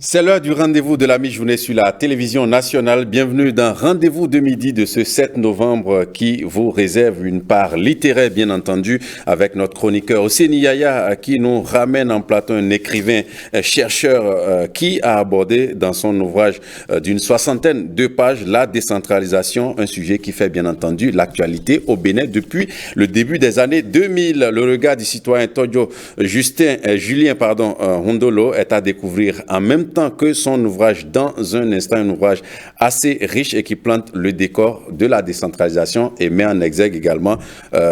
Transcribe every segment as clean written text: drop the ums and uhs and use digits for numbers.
C'est l'heure du rendez-vous de la mi-journée sur la télévision nationale. Bienvenue dans Rendez-vous de midi de ce 7 novembre qui vous réserve une part littéraire, bien entendu, avec notre chroniqueur Osseni Yaya qui nous ramène en plateau un écrivain, chercheur qui a abordé dans son ouvrage d'une soixantaine de pages la décentralisation, un sujet qui fait bien entendu l'actualité au Bénin depuis le début des années 2000. Le regard du citoyen Tojo Julien Hondolo est à découvrir en même temps que son ouvrage dans un instant, un ouvrage assez riche et qui plante le décor de la décentralisation et met en exergue également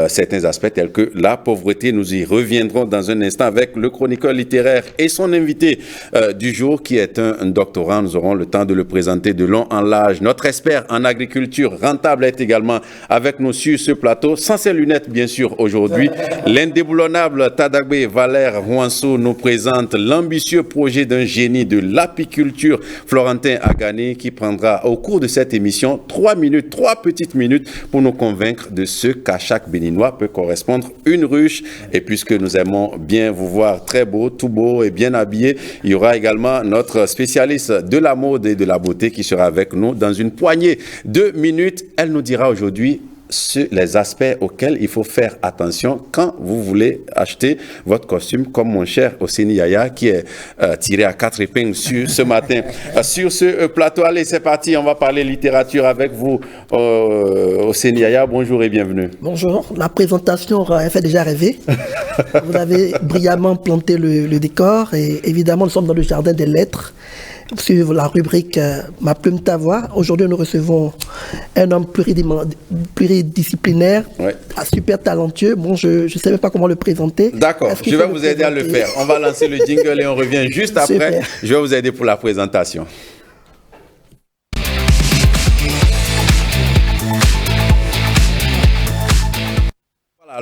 certains aspects tels que la pauvreté. Nous y reviendrons dans un instant avec le chroniqueur littéraire et son invité du jour qui est un doctorant. Nous aurons le temps de le présenter de long en large. Notre expert en agriculture rentable est également avec nous sur ce plateau, sans ses lunettes bien sûr aujourd'hui. L'indéboulonnable Tadagbe Valère Huanso nous présente l'ambitieux projet d'un génie de l'apiculture, Florentin Agani, qui prendra au cours de cette émission 3 petites minutes pour nous convaincre de ce qu'à chaque Béninois peut correspondre une ruche. Et puisque nous aimons bien vous voir très beau, tout beau et bien habillé, il y aura également notre spécialiste de la mode et de la beauté qui sera avec nous dans une poignée de minutes. Elle nous dira aujourd'hui les aspects auxquels il faut faire attention quand vous voulez acheter votre costume, comme mon cher Osseni Yaya qui est tiré à 4 épingles ce matin sur ce plateau. Allez, c'est parti, on va parler littérature avec vous, Osseni Yaya. Bonjour et bienvenue. Bonjour, la présentation elle fait déjà rêver. Vous avez brillamment planté le décor et évidemment nous sommes dans le jardin des lettres. Sur la rubrique Ma plume ta voix. Aujourd'hui, nous recevons un homme pluridisciplinaire, ouais, super talentueux. Bon, je ne sais même pas comment le présenter. D'accord, je vais vous aider à le faire. On va lancer le jingle et on revient juste après. Super. Je vais vous aider pour la présentation.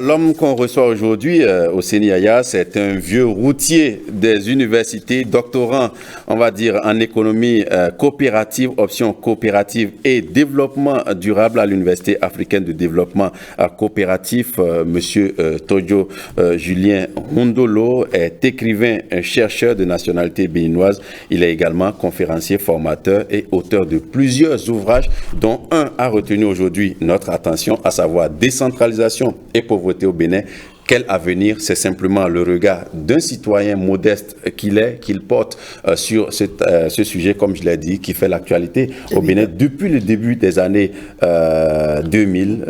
L'homme qu'on reçoit aujourd'hui, Osseni Yaya, c'est un vieux routier des universités, doctorant, on va dire, en économie coopérative, option coopérative et développement durable à l'Université africaine de développement coopératif. Monsieur Tojo Julien Hondolo est écrivain, chercheur de nationalité béninoise. Il est également conférencier, formateur et auteur de plusieurs ouvrages, dont un a retenu aujourd'hui notre attention, à savoir Décentralisation et pauvreté au Bénin. Quel avenir? C'est simplement le regard d'un citoyen modeste qu'il porte sur ce sujet, comme je l'ai dit, qui fait l'actualité au Bénin depuis le début des années 2000,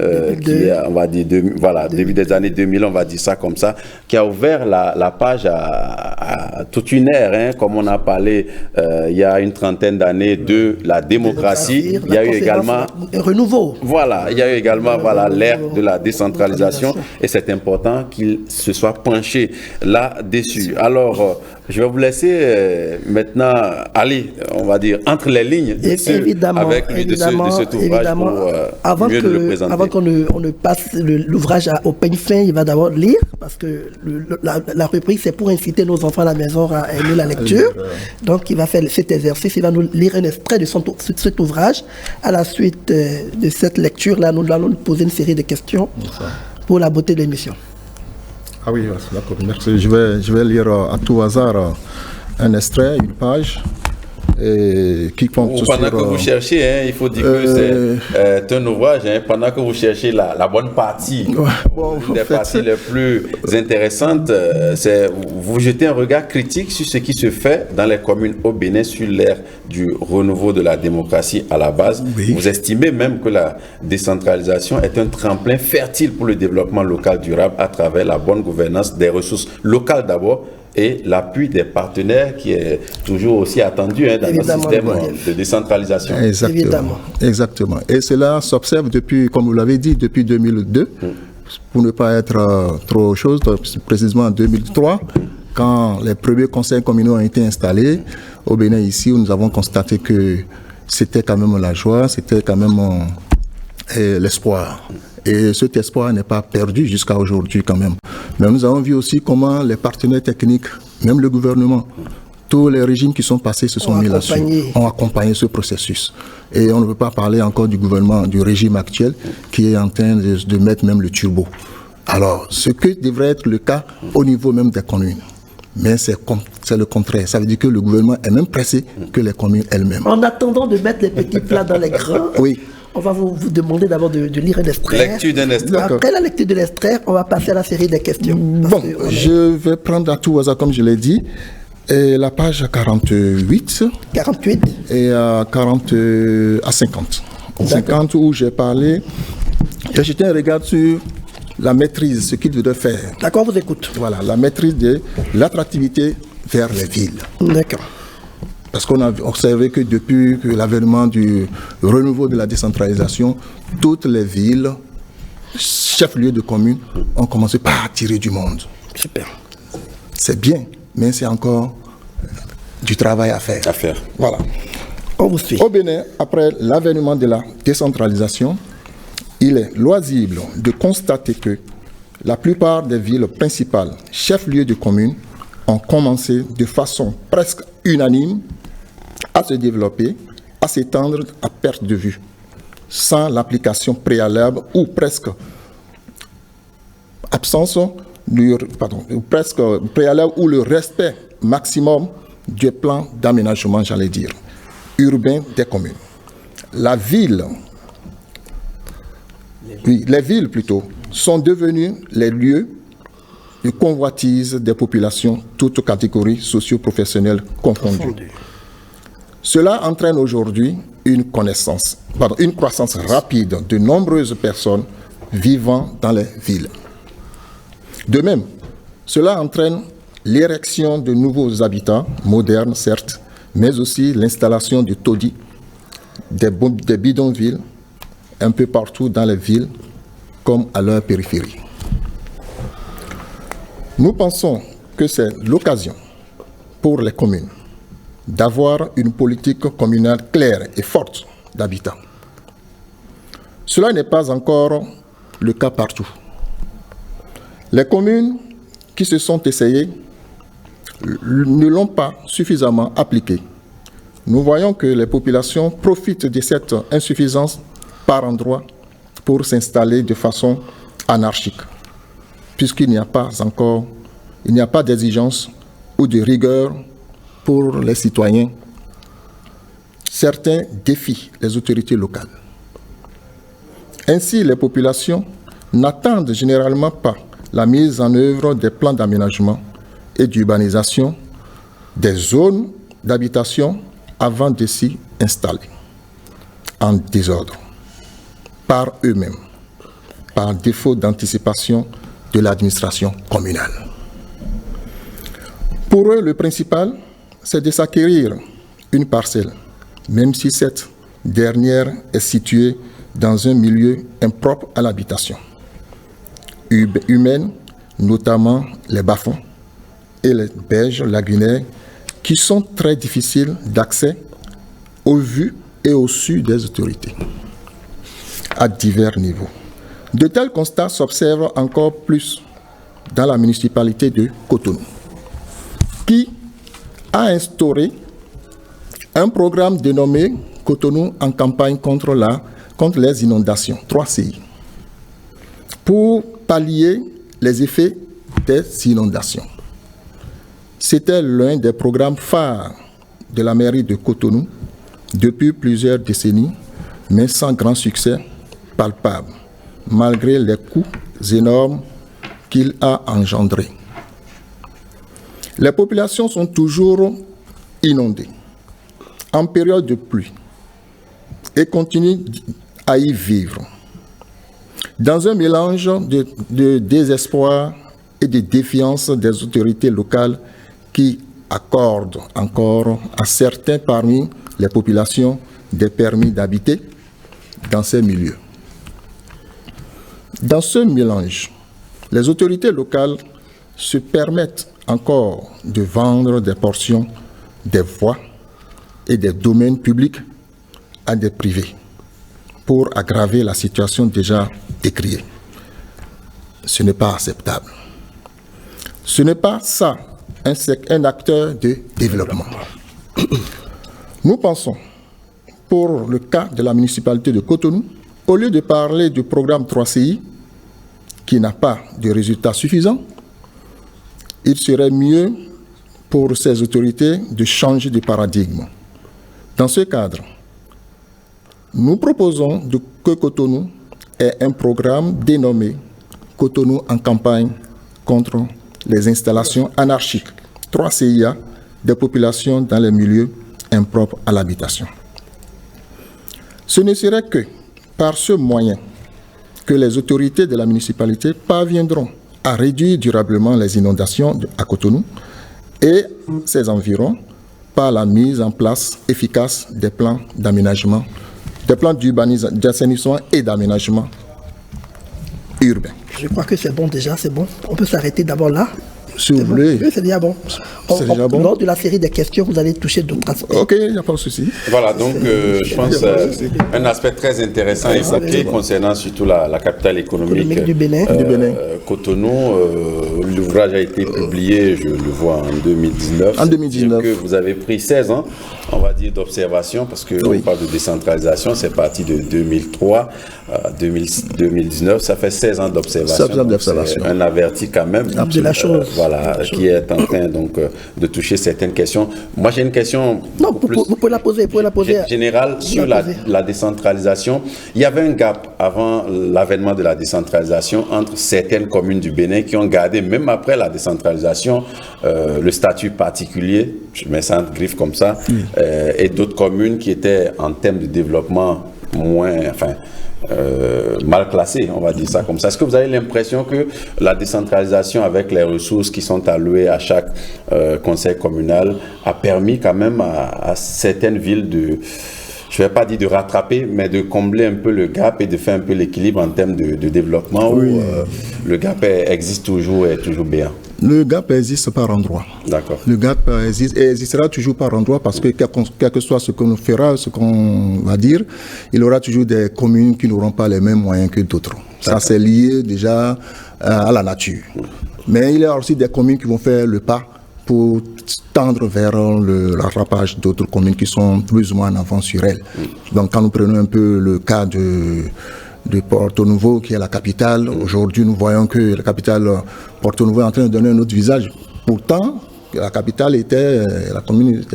on va dire, début des années 2000, on va dire ça comme ça, qui a ouvert la page à toute une ère, hein, comme on a parlé il y a une trentaine d'années de la démocratie. Il y a eu également renouveau. Voilà, il y a eu également l'ère de la décentralisation et c'est important qu'il se soit penché là-dessus. Alors, je vais vous laisser maintenant aller, on va dire, entre les lignes avec lui de cet ouvrage pour mieux le présenter. Avant qu'on ne passe l'ouvrage au peigne fin, il va d'abord lire, parce que la rubrique, c'est pour inciter nos enfants à la maison à aimer la lecture. Donc, il va faire cet exercice, il va nous lire un extrait de cet ouvrage. À la suite de cette lecture-là, nous allons nous poser une série de questions pour la beauté de l'émission. Ah oui, d'accord, merci. Je vais lire à tout hasard un extrait, une page. Qui compte pendant que vous cherchez, hein, il faut dire que c'est un ouvrage, hein, pendant que vous cherchez la bonne partie, une des parties les plus intéressantes, c'est vous jetez un regard critique sur ce qui se fait dans les communes au Bénin sur l'ère du renouveau de la démocratie à la base. Oui. Vous estimez même que la décentralisation est un tremplin fertile pour le développement local durable à travers la bonne gouvernance des ressources locales d'abord, et l'appui des partenaires qui est toujours aussi attendu dans le système de décentralisation. Exactement. Et cela s'observe depuis, comme vous l'avez dit, depuis 2002, pour ne pas être trop chose, précisément en 2003, quand les premiers conseils communaux ont été installés au Bénin ici, où nous avons constaté que c'était quand même la joie, c'était quand même l'espoir. Et cet espoir n'est pas perdu jusqu'à aujourd'hui quand même. Mais nous avons vu aussi comment les partenaires techniques, même le gouvernement, tous les régimes qui sont passés se sont mis là-dessus, ont accompagné ce processus. Et on ne peut pas parler encore du gouvernement, du régime actuel, qui est en train de mettre même le turbo. Alors, ce que devrait être le cas au niveau même des communes. Mais c'est le contraire. Ça veut dire que le gouvernement est même pressé que les communes elles-mêmes. En attendant de mettre les petits plats dans les grands, oui. On va vous demander d'abord de lire un extrait. Lecture d'un extrait. Après la lecture de l'extrait, on va passer à la série des questions. Bon, je vais prendre à tout hasard, comme je l'ai dit, et la page 48. 48. Et à 50. 50 où j'ai parlé, j'ai jeté un regard sur la maîtrise, ce qu'il devrait faire. D'accord, on vous écoute. Voilà, la maîtrise de l'attractivité vers les villes. D'accord. Parce qu'on a observé que depuis l'avènement du renouveau de la décentralisation, toutes les villes, chefs-lieux de communes, ont commencé par attirer du monde. Super. C'est bien, mais c'est encore du travail à faire. Voilà. On vous suit. Au Bénin, après l'avènement de la décentralisation, il est loisible de constater que la plupart des villes principales, chefs-lieux de communes, ont commencé de façon presque unanime à se développer, à s'étendre à perte de vue, sans l'application préalable ou presque presque préalable ou le respect maximum du plan d'aménagement, j'allais dire, urbain des communes. Les villes plutôt, sont devenues les lieux de convoitise des populations, toutes catégories socio-professionnelles confondues. Cela entraîne aujourd'hui une croissance rapide de nombreuses personnes vivant dans les villes. De même, cela entraîne l'érection de nouveaux habitats, modernes certes, mais aussi l'installation de taudis, des bidonvilles, un peu partout dans les villes, comme à leur périphérie. Nous pensons que c'est l'occasion pour les communes d'avoir une politique communale claire et forte d'habitat. Cela n'est pas encore le cas partout. Les communes qui se sont essayées ne l'ont pas suffisamment appliqué. Nous voyons que les populations profitent de cette insuffisance par endroits pour s'installer de façon anarchique, puisqu'il n'y a pas d'exigence ou de rigueur pour les citoyens. Certains défient les autorités locales. Ainsi, les populations n'attendent généralement pas la mise en œuvre des plans d'aménagement et d'urbanisation des zones d'habitation avant de s'y installer en désordre, par eux-mêmes, par défaut d'anticipation de l'administration communale. Pour eux, le principal, c'est de s'acquérir une parcelle, même si cette dernière est située dans un milieu impropre à l'habitation humaine, notamment les bas-fonds et les berges lagunaires, qui sont très difficiles d'accès au vu et au su des autorités, à divers niveaux. De tels constats s'observent encore plus dans la municipalité de Cotonou, qui a instauré un programme dénommé Cotonou en campagne contre les inondations, 3CI, pour pallier les effets des inondations. C'était l'un des programmes phares de la mairie de Cotonou depuis plusieurs décennies, mais sans grand succès palpable, malgré les coûts énormes qu'il a engendrés. Les populations sont toujours inondées en période de pluie et continuent à y vivre, dans un mélange de désespoir et de défiance des autorités locales qui accordent encore à certains parmi les populations des permis d'habiter dans ces milieux. Dans ce mélange, les autorités locales se permettent encore de vendre des portions des voies et des domaines publics à des privés pour aggraver la situation déjà décriée. Ce n'est pas acceptable. Ce n'est pas ça, un acteur de développement. Nous pensons, pour le cas de la municipalité de Cotonou, au lieu de parler du programme 3CI, qui n'a pas de résultats suffisants, il serait mieux pour ces autorités de changer de paradigme. Dans ce cadre, nous proposons que Cotonou ait un programme dénommé Cotonou en campagne contre les installations anarchiques, 3CIA, des populations dans les milieux impropres à l'habitation. Ce ne serait que par ce moyen que les autorités de la municipalité parviendront à réduire durablement les inondations à Cotonou et ses environs par la mise en place efficace des plans d'aménagement, des plans d'assainissement et d'aménagement urbain. Je crois que c'est bon déjà, c'est bon. On peut s'arrêter d'abord là. Si vous voulez. Oui, c'est déjà bon. C'est déjà bon. Lors de la série des questions, vous allez toucher d'autres aspects. Ok, il n'y a pas de souci. Voilà, donc je pense un aspect très intéressant évoqué concernant surtout la capitale économique du Bénin. Cotonou. L'ouvrage a été publié, je le vois, en 2019. En 2019. Que vous avez pris 16 ans, on va dire, d'observation, parce qu'on parle de décentralisation, c'est parti de 2003 à 2019, ça fait 16 ans d'observation. C'est un averti quand même. De la chose. Voilà, qui est en train donc de toucher certaines questions. Moi, j'ai une question. Non, vous pouvez la poser. Générale sur la décentralisation. Il y avait un gap avant l'avènement de la décentralisation entre certaines communes du Bénin qui ont gardé, même après la décentralisation, le statut particulier, je mets ça en griffe comme ça, et d'autres communes qui étaient en termes de développement mal classées, on va dire ça comme ça. Est-ce que vous avez l'impression que la décentralisation avec les ressources qui sont allouées à chaque conseil communal a permis quand même à certaines villes de, je ne vais pas dire de rattraper, mais de combler un peu le gap et de faire un peu l'équilibre en termes de développement où le gap existe toujours et est toujours béant? Le gap existe par endroit. D'accord. Le gap existe et existera toujours par endroit parce que quel que soit ce qu'on fera, ce qu'on va dire, il y aura toujours des communes qui n'auront pas les mêmes moyens que d'autres. Ça, c'est lié déjà à la nature. Mais il y a aussi des communes qui vont faire le pas pour tendre vers le rattrapage d'autres communes qui sont plus ou moins en avance sur elles. Donc, quand nous prenons un peu le cas de Porto Novo, qui est la capitale. Aujourd'hui, nous voyons que la capitale Porto Novo est en train de donner un autre visage. Pourtant, la capitale était la commune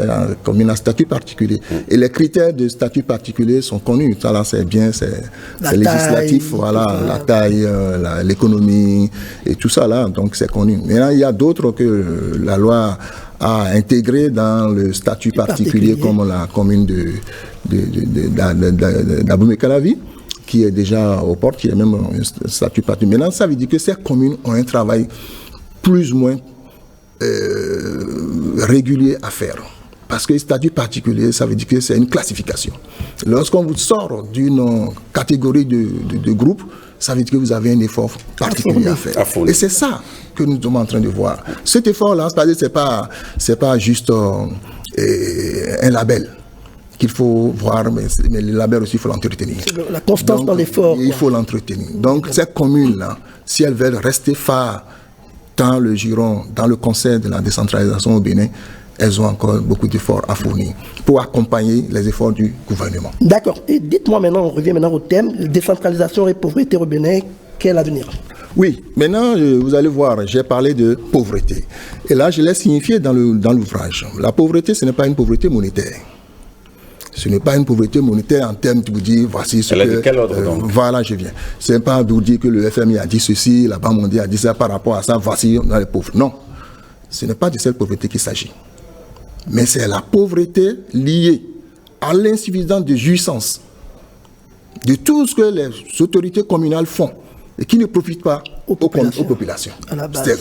à statut particulier. Et les critères de statut particulier sont connus. Ça, là, c'est bien, c'est législatif. Voilà, la taille, l'économie et tout ça, là. Donc, c'est connu. Maintenant, il y a d'autres que la loi a intégré dans le statut particulier, comme la commune d'Abomey-Calavi, qui est déjà aux portes, qui est même un statut particulier. Maintenant, ça veut dire que ces communes ont un travail plus ou moins régulier à faire. Parce que statut particulier, ça veut dire que c'est une classification. Lorsqu'on vous sort d'une catégorie de groupe, ça veut dire que vous avez un effort particulier à faire. Et c'est ça que nous sommes en train de voir. Cet effort-là, c'est pas juste un label qu'il faut voir, mais le label aussi, il faut l'entretenir. La constance dans l'effort. Il faut l'entretenir. Donc, ces communes-là, si elles veulent rester phares dans le giron, dans le conseil de la décentralisation au Bénin, elles ont encore beaucoup d'efforts à fournir pour accompagner les efforts du gouvernement. D'accord. Et dites-moi maintenant, on revient maintenant au thème, décentralisation et pauvreté au Bénin, quel est l'avenir? Oui, maintenant, vous allez voir, j'ai parlé de pauvreté. Et là, je l'ai signifié dans l'ouvrage. La pauvreté, ce n'est pas une pauvreté monétaire. Ce n'est pas une pauvreté monétaire en termes de vous dire, voici ce de quel ordre donc? Voilà, je viens. Ce n'est pas de vous dire que le FMI a dit ceci, la Banque mondiale a dit ça par rapport à ça, voici, on a les pauvres. Non, ce n'est pas de cette pauvreté qu'il s'agit. Mais c'est la pauvreté liée à l'insuffisance de jouissance de tout ce que les autorités communales font et qui ne profitent pas aux populations.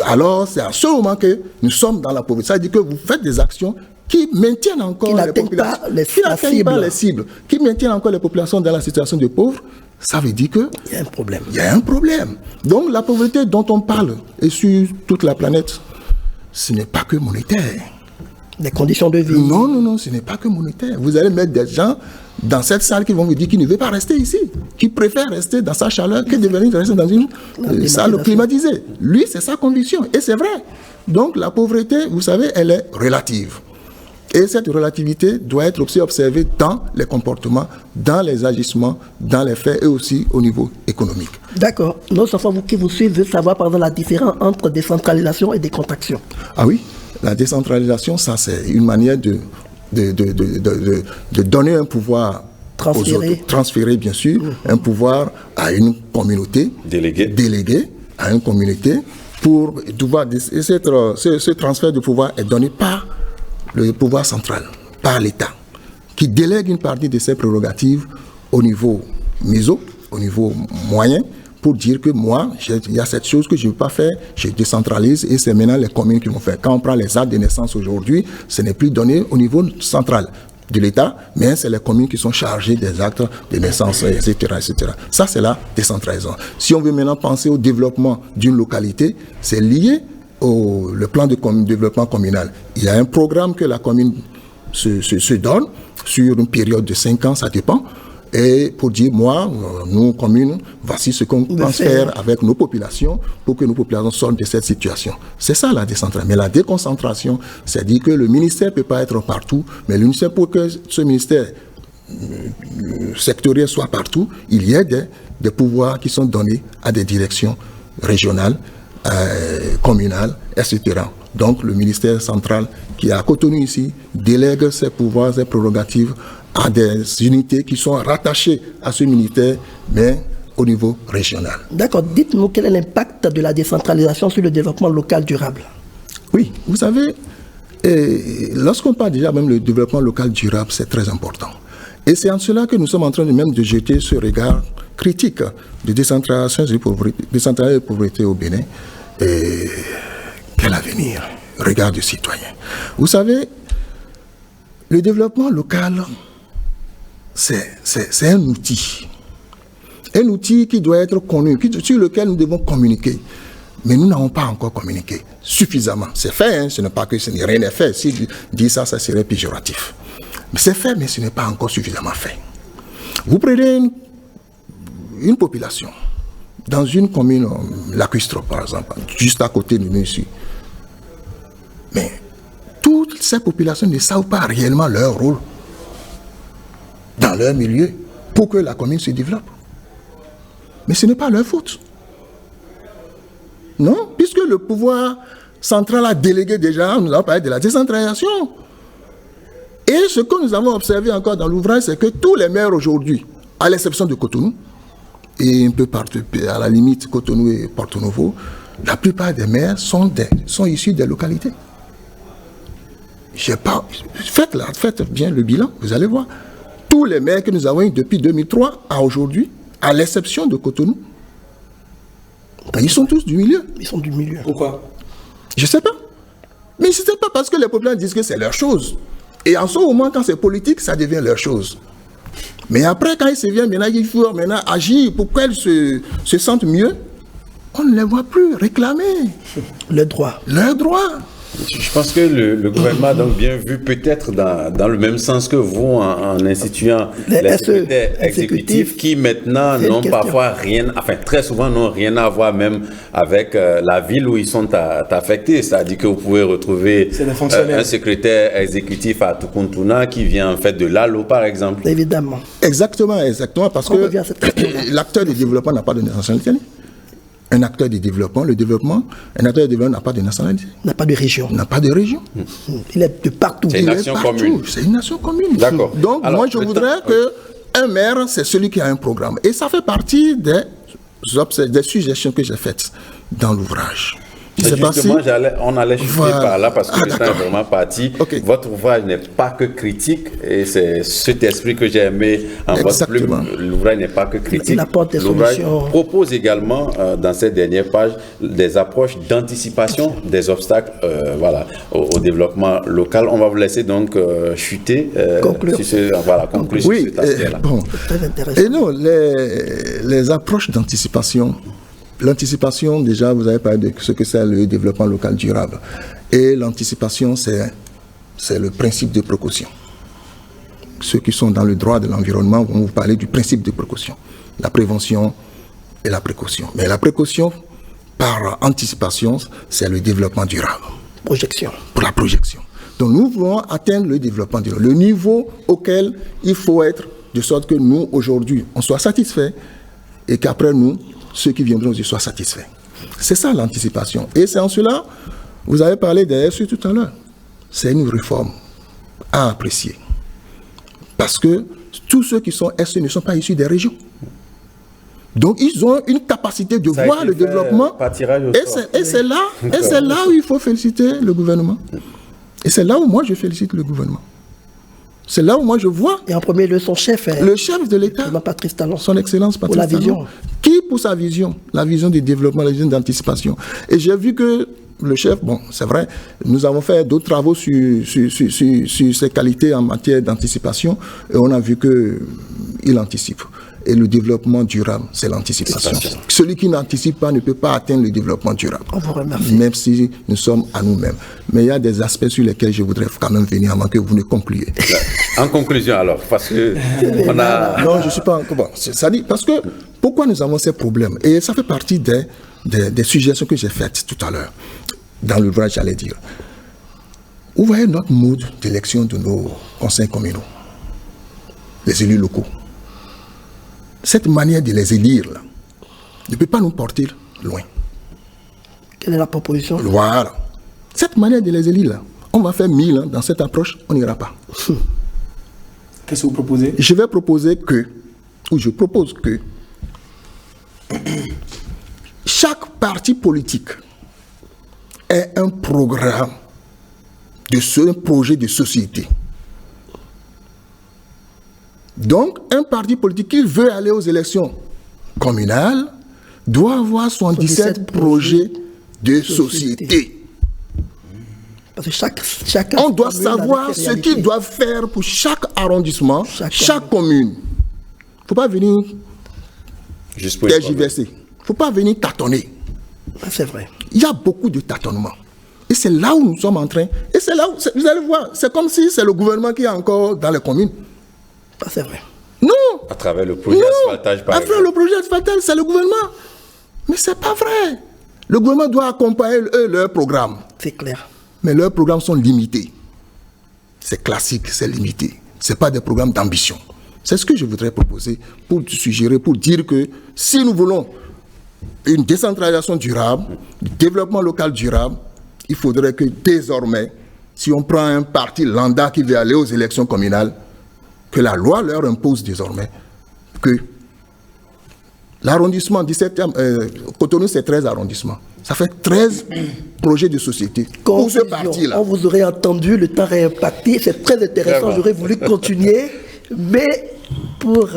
Alors, c'est à ce moment que nous sommes dans la pauvreté. Ça veut dire que vous faites des actions qui maintiennent encore les populations, qui n'atteignent pas les cibles, qui maintiennent encore les populations dans la situation de pauvres. Ça veut dire qu'il y a un problème. Il y a un problème. Donc, la pauvreté dont on parle, et sur toute la planète, ce n'est pas que monétaire. Des conditions de vie. Non, ce n'est pas que monétaire. Vous allez mettre des gens dans cette salle qui vont vous dire qu'il ne veut pas rester ici, qu'il préfère rester dans sa chaleur que de venir rester dans une salle climatisée. Lui, c'est sa conviction, et c'est vrai. Donc la pauvreté, vous savez, elle est relative. Et cette relativité doit être aussi observée dans les comportements, dans les agissements, dans les faits et aussi au niveau économique. D'accord. Nos enfants qui vous suivent veulent savoir par exemple la différence entre décentralisation et décontraction. Ah oui, la décentralisation, ça c'est une manière de donner un pouvoir aux autres, transférer bien sûr un pouvoir à une communauté, délégué à une communauté pour pouvoir. Ce transfert de pouvoir est donné par le pouvoir central, par l'État, qui délègue une partie de ses prérogatives au niveau méso, au niveau moyen, pour dire que moi, il y a cette chose que je ne veux pas faire, je décentralise et c'est maintenant les communes qui vont faire. Quand on prend les actes de naissance aujourd'hui, ce n'est plus donné au niveau central de l'État, mais c'est les communes qui sont chargées des actes de naissance, etc. etc. Ça, c'est la décentralisation. Si on veut maintenant penser au développement d'une localité, c'est lié le plan de développement communal. Il y a un programme que la commune se donne sur une période de 5 ans, ça dépend, et pour dire, moi, nous, communes, voici ce qu'on pense faire avec nos populations pour que nos populations sortent de cette situation. C'est ça la décentralisation. Mais la déconcentration, c'est-à-dire que le ministère ne peut pas être partout, mais le ministère, pour que ce ministère sectoriel soit partout, il y a des pouvoirs qui sont donnés à des directions régionales, communales, etc. Donc le ministère central qui est à Cotonou ici délègue ses pouvoirs et prérogatives à des unités qui sont rattachées à ce ministère, mais au niveau régional. D'accord. Dites-nous quel est l'impact de la décentralisation sur le développement local durable. Oui, vous savez, lorsqu'on parle déjà même du développement local durable, c'est très important. Et c'est en cela que nous sommes en train de jeter ce regard critique de décentralisation de pauvreté au Bénin. Et quel avenir? Regard du citoyen. Vous savez, le développement local, c'est un outil. Un outil qui doit être connu, sur lequel nous devons communiquer. Mais nous n'avons pas encore communiqué suffisamment. C'est fait, hein, ce n'est pas que rien n'est fait. Si dit ça, ça serait péjoratif. Mais c'est fait, mais ce n'est pas encore suffisamment fait. Vous prenez une population, dans une commune, Lacustre par exemple, juste à côté de nous ici. Mais toutes ces populations ne savent pas réellement leur rôle dans leur milieu pour que la commune se développe. Mais ce n'est pas leur faute. Non, puisque le pouvoir central a délégué déjà, nous avons parlé de la décentralisation. Et ce que nous avons observé encore dans l'ouvrage, c'est que tous les maires aujourd'hui, à l'exception de Cotonou, et un peu partout, à la limite Cotonou et Porto Novo, la plupart des maires sont issus des localités. Faites bien le bilan, vous allez voir. Tous les maires que nous avons eu depuis 2003 à aujourd'hui, à l'exception de Cotonou, ils sont tous du milieu. Ils sont du milieu. Pourquoi? Je ne sais pas. Mais ce n'est pas parce que les populations disent que c'est leur chose. Et en ce moment, quand c'est politique, ça devient leur chose. Mais après, quand il se vient, maintenant, il faut agir pour qu'elles se sentent mieux. On ne les voit plus réclamer. Le droit. Leur droit. Je pense que le gouvernement a donc bien vu, peut-être dans le même sens que vous, en instituant les secrétaires exécutifs qui maintenant n'ont parfois rien, enfin très souvent n'ont rien à voir même avec la ville où ils sont affectés. C'est-à-dire que vous pouvez retrouver un secrétaire exécutif à Tukuntuna qui vient en fait de Lalo par exemple. Évidemment. Exactement, parce que l'acteur du développement n'a pas de nationalité. Un acteur de développement, un acteur de développement n'a pas de nationalité. N'a pas de région. N'a pas de région. Il est de partout. C'est une nation commune. C'est une nation commune. D'accord. Donc, alors, moi, je voudrais qu'un maire, c'est celui qui a un programme. Et ça fait partie des suggestions que j'ai faites dans l'ouvrage. Justement, on allait chuter par là parce que le temps est vraiment parti. Okay. Votre ouvrage n'est pas que critique et c'est cet esprit que j'ai aimé en votre plume. L'ouvrage n'est pas que critique. Il apporte des solutions. Propose également dans cette dernière page des approches d'anticipation des obstacles au développement local. On va vous laisser donc chuter conclure sur cet aspect-là. Bon. Très intéressant. Et non, les approches d'anticipation. L'anticipation, déjà, vous avez parlé de ce que c'est le développement local durable. Et l'anticipation, c'est le principe de précaution. ceux qui sont dans le droit de l'environnement vont vous parler du principe de précaution. La prévention et la précaution. Mais la précaution, par anticipation, c'est le développement durable. Projection. Pour la projection. Donc nous voulons atteindre le développement durable, le niveau auquel il faut être, de sorte que nous, aujourd'hui, on soit satisfaits et qu'après nous, ceux qui viendront aussi soient satisfaits. C'est ça l'anticipation. Et c'est en cela, vous avez parlé des SU tout à l'heure. C'est une réforme à apprécier. Parce que tous ceux qui sont SU ne sont pas issus des régions. Donc ils ont une capacité de voir le développement. Et c'est là où il faut féliciter le gouvernement. Et c'est là où moi je félicite le gouvernement. C'est là où moi je vois. Et en premier lieu, son chef. Le chef de l'État. Patrice Talon. Son Excellence Patrice Talon. Qui pour sa vision, la vision du développement, la vision d'anticipation. Et j'ai vu que le chef, bon, c'est vrai, nous avons fait d'autres travaux sur ses qualités en matière d'anticipation et on a vu qu'il anticipe. Et le développement durable, c'est l'anticipation. Celui qui n'anticipe pas ne peut pas atteindre le développement durable. On vous remercie. Même si nous sommes à nous-mêmes. Mais il y a des aspects sur lesquels je voudrais quand même venir avant que vous ne concluiez. En conclusion alors, parce que on a... Non, je ne suis pas encore... Bon, ça dit, parce que pourquoi nous avons ces problèmes? Et ça fait partie des suggestions que j'ai faites tout à l'heure. Dans l'ouvrage, j'allais dire. Vous voyez notre mode d'élection de nos conseils communaux, les élus locaux. Cette manière de les élire là, ne peut pas nous porter loin. Quelle est la proposition? Voilà. Cette manière de les élire là, on va faire 1000 ans dans cette approche, on n'ira pas. Qu'est-ce que vous proposez? Je vais proposer que, ou je propose que, chaque parti politique ait un programme, un projet de société. Donc, un parti politique qui veut aller aux élections communales doit avoir 77 projets de société. Parce que chaque on doit savoir ce qu'ils doivent faire pour chaque arrondissement, chaque commune. Il ne faut pas venir tergiverser. Il ne faut pas venir tâtonner. C'est vrai. Il y a beaucoup de tâtonnements. Et c'est là où nous sommes en train. Et c'est là où, vous allez voir, c'est comme si c'est le gouvernement qui est encore dans les communes. C'est vrai. Non. À travers le projet d'asphaltage, par exemple. À travers le projet d'asphaltage, c'est le gouvernement. Mais ce n'est pas vrai. Le gouvernement doit accompagner leur programme. C'est clair. Mais leurs programmes sont limités. C'est classique, c'est limité. Ce n'est pas des programmes d'ambition. C'est ce que je voudrais proposer pour suggérer, pour dire que si nous voulons une décentralisation durable, du développement local durable, il faudrait que désormais, si on prend un parti lambda qui veut aller aux élections communales, que la loi leur impose désormais que l'arrondissement 17e, Cotonou c'est 13 arrondissements. Ça fait 13 projets de société pour ce parti-là. On vous aurait entendu, le temps est impacté, c'est très intéressant, j'aurais voulu continuer, mais pour...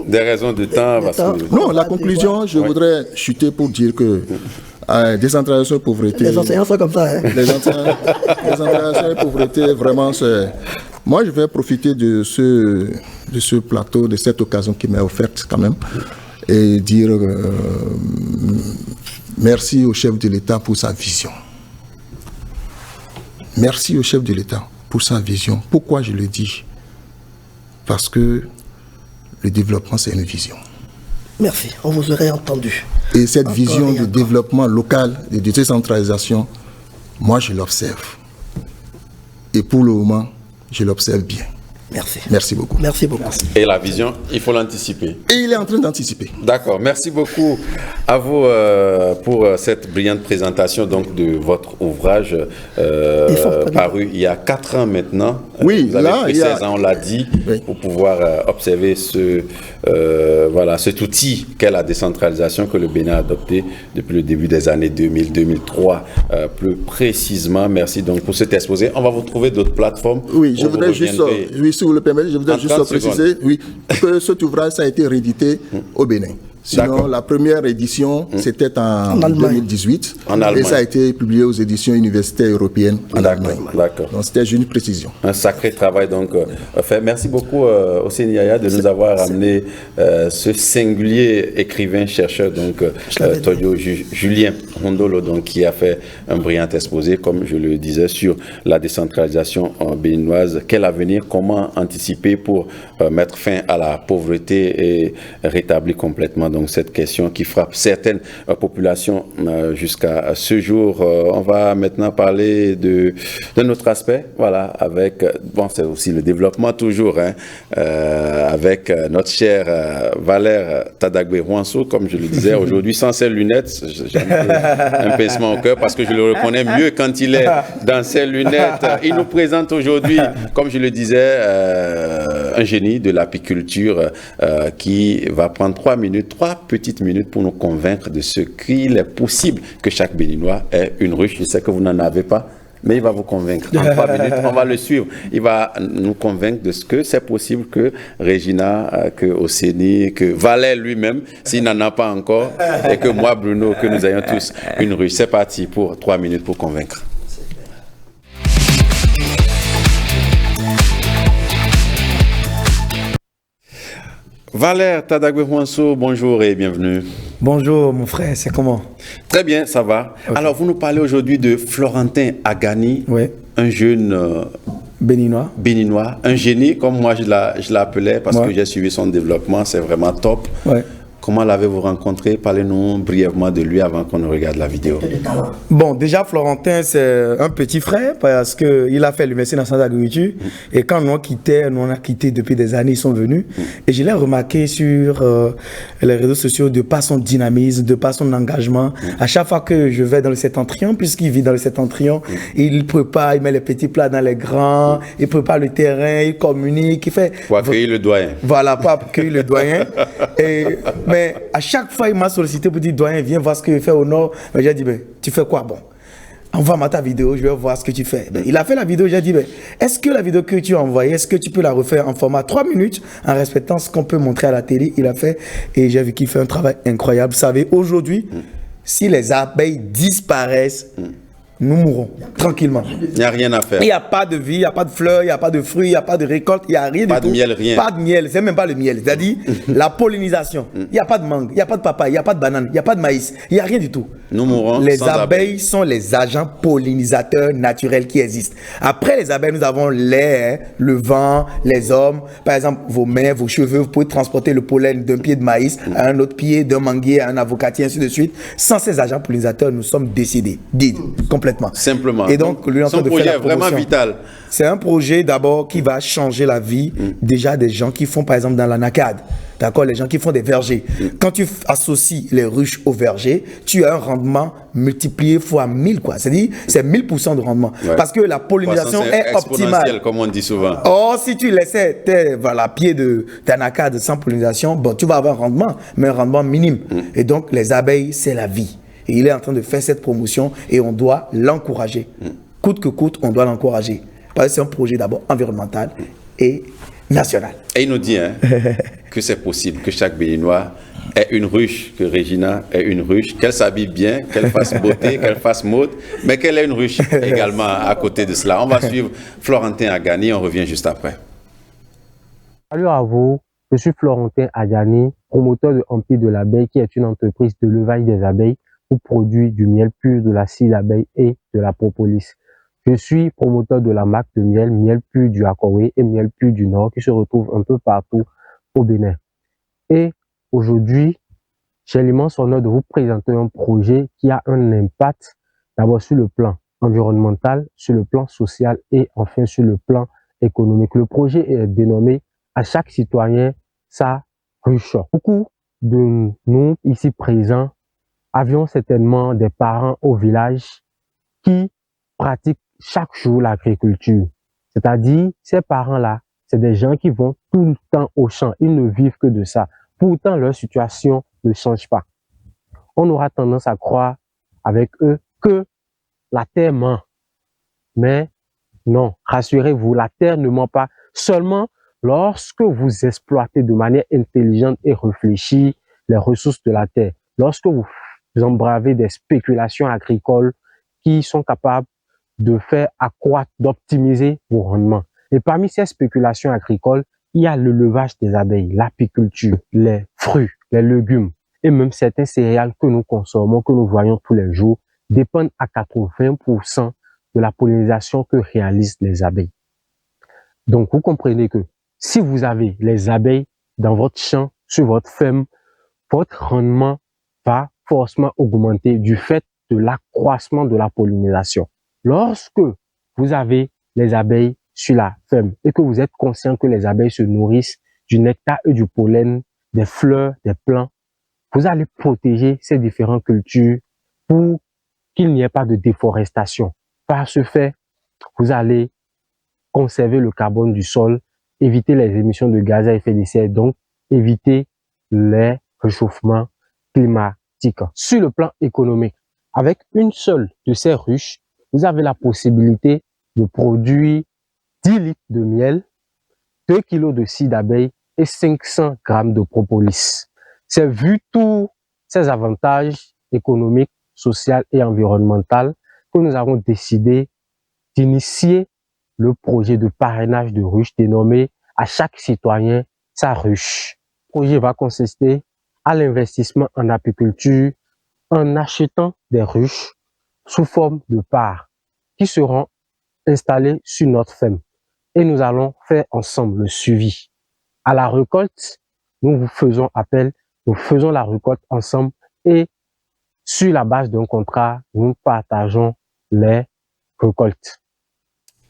des raisons de temps, parce que... Non, la conclusion, je voudrais chuter pour dire que décentralisation et pauvreté... Les enseignants sont comme ça, hein. Décentralisation et pauvreté, vraiment, c'est... Moi, je vais profiter de ce plateau, de cette occasion qui m'est offerte quand même, et dire merci au chef de l'État pour sa vision. Merci au chef de l'État pour sa vision. Pourquoi je le dis? Parce que le développement, c'est une vision. Merci, on vous aurait entendu. Et cette vision de développement local et de décentralisation, moi, je l'observe. Et pour le moment, je l'observe bien. Merci. Merci beaucoup. Merci beaucoup. Et la vision, il faut l'anticiper. Et il est en train d'anticiper. D'accord. Merci beaucoup à vous pour cette brillante présentation donc, de votre ouvrage paru il y a 4 ans maintenant. Oui, vous avez là, pris 16 ans, on l'a dit, oui, pour pouvoir observer cet outil qu'est la décentralisation que le Bénin a adopté depuis le début des années 2000-2003. Plus précisément, merci donc pour cet exposé. On va vous trouver d'autres plateformes. Oui, je voudrais juste... Oui, si vous le permettez, je voudrais juste préciser que cet ouvrage a été réédité au Bénin. Sinon, la première édition, c'était en 2018. En Allemagne. Et ça a été publié aux éditions universitaires européennes en Allemagne. D'accord. Donc, c'était juste une précision. Un sacré travail donc fait. Merci beaucoup Ousseini Yaya de nous avoir amené ce singulier écrivain-chercheur donc Todio Julien Hondolo donc qui a fait un brillant exposé comme je le disais sur la décentralisation béninoise. Quel avenir, comment anticiper pour mettre fin à la pauvreté et rétablir complètement donc cette question qui frappe certaines populations jusqu'à ce jour. On va maintenant parler d'un autre aspect, voilà, avec, bon, c'est aussi le développement toujours, hein, avec notre cher Valère Tadagbe-Hwanso, comme je le disais, aujourd'hui sans ses lunettes, j'ai un pincement au cœur parce que je le reconnais mieux quand il est dans ses lunettes. Il nous présente aujourd'hui, comme je le disais, un génie de l'apiculture qui va prendre 3 petites minutes pour nous convaincre de ce qu'il est possible que chaque Béninois ait une ruche. Je sais que vous n'en avez pas, mais il va vous convaincre. En 3 minutes, on va le suivre. Il va nous convaincre de ce que c'est possible que Regina, que Ousseini, que Valère lui-même, s'il n'en a pas encore, et que moi, Bruno, que nous ayons tous une ruche. C'est parti pour 3 minutes pour convaincre. Valère Tadagbe-Hwanso, bonjour et bienvenue. Bonjour mon frère, c'est comment? Très bien, ça va. Okay. Alors, vous nous parlez aujourd'hui de Florentin Agani, un jeune béninois, un génie, comme moi je l'appelais, parce que j'ai suivi son développement, c'est vraiment top. Comment l'avez-vous rencontré? Parlez-nous brièvement de lui avant qu'on ne regarde la vidéo. Bon, déjà, Florentin, c'est un petit frère parce qu'il a fait l'Université nationale d'agriculture. Et quand nous on a quitté depuis des années, ils sont venus. Et je l'ai remarqué sur les réseaux sociaux de par son dynamisme, de par son engagement. À chaque fois que je vais dans le septentrion, puisqu'il vit dans le septentrion, il prépare, il met les petits plats dans les grands, il prépare le terrain, il communique, il fait... Pour accueillir le doyen. Voilà, pour accueillir le doyen. Mais à chaque fois, il m'a sollicité pour dire, doyen, viens voir ce que je fais au nord. Mais j'ai dit, ben, tu fais quoi? Bon, envoie-moi ta vidéo, je vais voir ce que tu fais. Ben, il a fait la vidéo, j'ai dit, ben, est-ce que la vidéo que tu as envoyée, est-ce que tu peux la refaire en format 3 minutes, en respectant ce qu'on peut montrer à la télé? Il a fait, et j'ai vu qu'il fait un travail incroyable. Vous savez, aujourd'hui, si les abeilles disparaissent, nous mourrons tranquillement. Il n'y a rien à faire. Il n'y a pas de vie, il n'y a pas de fleurs, il n'y a pas de fruits, il n'y a pas de récolte, il n'y a rien du tout. Pas de miel, rien. Pas de miel, c'est même pas le miel. C'est-à-dire la pollinisation. Il n'y a pas de mangue, il n'y a pas de papaye, il n'y a pas de banane, il n'y a pas de maïs, il n'y a rien du tout. Nous mourrons. Les abeilles sont les agents pollinisateurs naturels qui existent. Après les abeilles, nous avons l'air, le vent, les hommes. Par exemple, vos mains, vos cheveux, vous pouvez transporter le pollen d'un pied de maïs à un autre pied, d'un manguier à un avocatier, ainsi de suite. Sans ces agents pollinisateurs, nous sommes décédés, complètement. Simplement. Et donc, lui, son projet est vraiment vital. C'est un projet d'abord qui va changer la vie déjà des gens qui font par exemple dans l'anacade. D'accord, les gens qui font des vergers. Quand tu associes les ruches aux vergers, tu as un rendement multiplié fois 1000 quoi. C'est-à-dire c'est 1000% de rendement parce que la pollinisation est optimale comme on dit souvent. Or si tu laissais tes pied de d'anacade sans pollinisation, bon, tu vas avoir un rendement mais un rendement minime. Et donc les abeilles, c'est la vie. Et il est en train de faire cette promotion et on doit l'encourager. Coûte que coûte, on doit l'encourager. Parce que c'est un projet d'abord environnemental et national. Et il nous dit que c'est possible que chaque Béninois ait une ruche, que Regina ait une ruche, qu'elle s'habille bien, qu'elle fasse beauté, qu'elle fasse mode, mais qu'elle ait une ruche également à côté de cela. On va suivre Florentin Agani, on revient juste après. Salut à vous, je suis Florentin Agani, promoteur de Empire de l'abeille, qui est une entreprise de levage des abeilles pour produire du miel pur, de la cire d'abeille et de la propolis. Je suis promoteur de la marque de miel pur du Akowé et miel pur du Nord qui se retrouve un peu partout au Bénin. Et aujourd'hui, j'ai l'immense honneur de vous présenter un projet qui a un impact d'abord sur le plan environnemental, sur le plan social et enfin sur le plan économique. Le projet est dénommé à chaque citoyen sa ruche. Beaucoup de nous ici présents avions certainement des parents au village qui pratiquent chaque jour l'agriculture. C'est-à-dire, ces parents-là, c'est des gens qui vont tout le temps au champ. Ils ne vivent que de ça. Pourtant, leur situation ne change pas. On aura tendance à croire avec eux que la terre ment. Mais non, rassurez-vous, la terre ne ment pas. Seulement, lorsque vous exploitez de manière intelligente et réfléchie les ressources de la terre, lorsque vous embravez des spéculations agricoles qui sont capables de faire accroître, d'optimiser vos rendements. Et parmi ces spéculations agricoles, il y a le levage des abeilles, l'apiculture, les fruits, les légumes et même certains céréales que nous consommons, que nous voyons tous les jours, dépendent à 80% de la pollinisation que réalisent les abeilles. Donc, vous comprenez que si vous avez les abeilles dans votre champ, sur votre ferme, votre rendement va forcément augmenter du fait de l'accroissement de la pollinisation. Lorsque vous avez les abeilles sur la ferme et que vous êtes conscient que les abeilles se nourrissent du nectar et du pollen, des fleurs, des plants, vous allez protéger ces différentes cultures pour qu'il n'y ait pas de déforestation. Par ce fait, vous allez conserver le carbone du sol, éviter les émissions de gaz à effet de serre, donc éviter les réchauffements climatiques. Sur le plan économique, avec une seule de ces ruches, vous avez la possibilité de produire 10 litres de miel, 2 kilos de cire d'abeille et 500 grammes de propolis. C'est vu tous ces avantages économiques, sociaux et environnementaux que nous avons décidé d'initier le projet de parrainage de ruches dénommé à chaque citoyen sa ruche. Le projet va consister à l'investissement en apiculture en achetant des ruches sous forme de parts qui seront installées sur notre ferme. Et nous allons faire ensemble le suivi. À la récolte, nous vous faisons appel, nous faisons la récolte ensemble et sur la base d'un contrat, nous partageons les récoltes.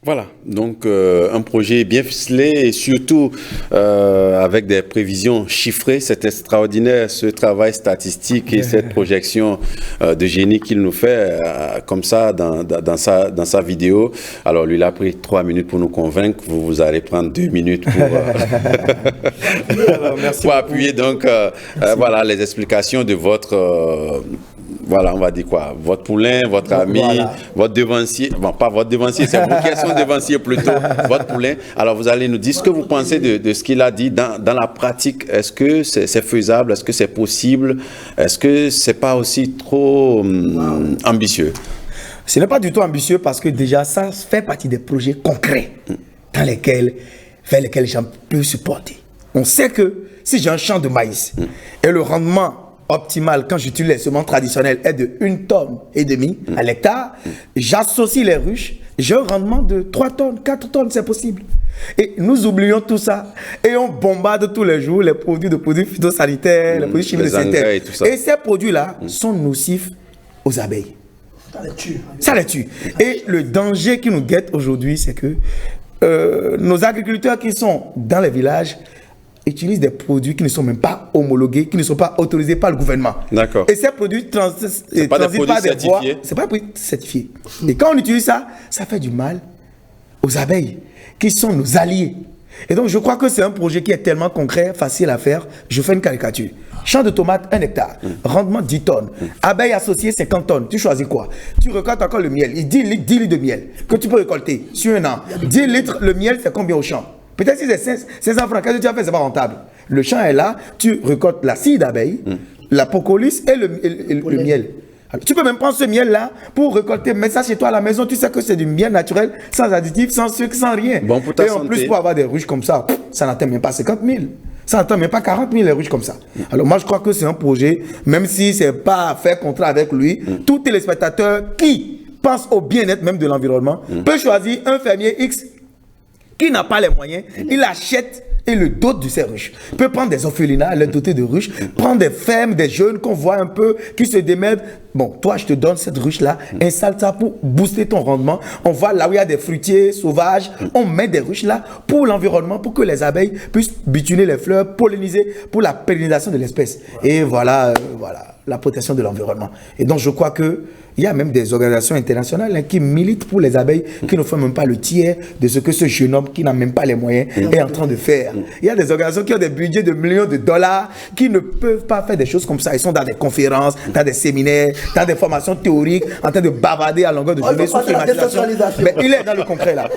Voilà, donc un projet bien ficelé et surtout avec des prévisions chiffrées. C'est extraordinaire ce travail statistique et cette projection de génie qu'il nous fait comme ça dans sa vidéo. Alors lui, il a pris 3 minutes pour nous convaincre. Vous allez prendre 2 minutes pour, Alors, merci pour appuyer donc voilà, les explications de votre... voilà, on va dire quoi, votre poulain, votre ami, voilà, votre devancier, bon, pas votre devancier, c'est vous qui sont devanciers plutôt, votre poulain. Alors, vous allez nous dire ce que vous pensez de ce qu'il a dit dans la pratique. Est-ce que c'est faisable? Est-ce que c'est possible? Est-ce que c'est pas aussi trop ambitieux? Ce n'est pas du tout ambitieux parce que déjà, ça fait partie des projets concrets vers lesquels les gens peuvent supporter. On sait que si j'ai un champ de maïs et le rendement optimal quand j'utilise les semences traditionnelles est de 1,5 tonne à l'hectare, j'associe les ruches, j'ai un rendement de 3 tonnes, 4 tonnes, c'est possible. Et nous oublions tout ça et on bombarde tous les jours les produits phytosanitaires, les produits chimiques de synthèse. Et ces produits-là sont nocifs aux abeilles. Ça les tue. Ça les tue. Et le danger qui nous guette aujourd'hui, c'est que nos agriculteurs qui sont dans les villages utilisent des produits qui ne sont même pas homologués, qui ne sont pas autorisés par le gouvernement. D'accord. Et ces produits transitent par des voies. C'est pas des produits certifiés. Et quand on utilise ça, ça fait du mal aux abeilles, qui sont nos alliés. Et donc, je crois que c'est un projet qui est tellement concret, facile à faire. Je fais une caricature. Champ de tomates, 1 hectare. Rendement 10 tonnes. Abeilles associées, 50 tonnes. Tu choisis quoi? Tu récoltes encore le miel. 10 litres de miel que tu peux récolter sur un an. 10 litres, le miel, c'est combien au champ? Peut-être si c'est 500 francs, qu'est-ce que tu as fait? C'est pas rentable. Le champ est là, tu récoltes la cire d'abeille, la propolis et le miel. Alors, tu peux même prendre ce miel-là pour récolter, mettre ça chez toi à la maison. Tu sais que c'est du miel naturel, sans additifs, sans sucre, sans rien. Bon pour ta santé. En plus, pour avoir des ruches comme ça, ça n'atteint même pas 50 000. Ça n'atteint même pas 40 000 les ruches comme ça. Alors moi, je crois que c'est un projet, même si c'est pas à faire contrat avec lui, tout téléspectateur qui pense au bien-être même de l'environnement peut choisir un fermier X qui n'a pas les moyens, il achète et le dote de ces ruches. Il peut prendre des orphelinats, les doter de ruches, prendre des fermes, des jeunes qu'on voit un peu, qui se démerdent. Bon, toi, je te donne cette ruche-là, installe ça pour booster ton rendement. On voit là où il y a des fruitiers sauvages, on met des ruches là pour l'environnement, pour que les abeilles puissent butiner les fleurs, polliniser pour la pollinisation de l'espèce. Et voilà, voilà. la protection de l'environnement. Et donc, je crois qu'il y a même des organisations internationales qui militent pour les abeilles, qui ne font même pas le tiers de ce que ce jeune homme qui n'a même pas les moyens est en train de faire. Il y a des organisations qui ont des budgets de millions de dollars, qui ne peuvent pas faire des choses comme ça. Ils sont dans des conférences, dans des séminaires, dans des formations théoriques, en train de bavarder à longueur de journée sur climatisation. Mais il est dans le concret là.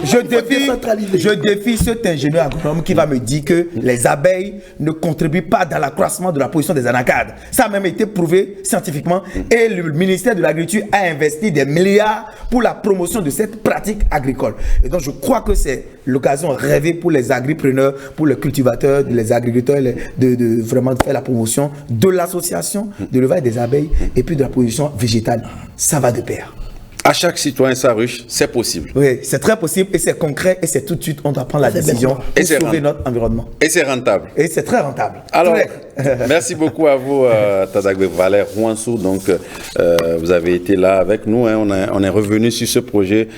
Je défie cet ingénieur agronome qui va me dire que les abeilles ne contribuent pas dans l'accroissement de la position des anacardes. Ça a même été prouvé scientifiquement et le ministère de l'Agriculture a investi des milliards pour la promotion de cette pratique agricole. Et donc je crois que c'est l'occasion rêvée pour les agripreneurs, pour les cultivateurs, les agriculteurs de vraiment faire la promotion de l'association de l'élevage des abeilles et puis de la production végétale. Ça va de pair. À chaque citoyen sa ruche, c'est possible. Oui, c'est très possible et c'est concret et c'est tout de suite, on doit prendre la décision pour sauver notre environnement. Et c'est rentable. Et c'est très rentable. Alors, merci beaucoup à vous, Tadagbe Valère Rouansou. Donc, vous avez été là avec nous. Hein. On est revenu sur ce projet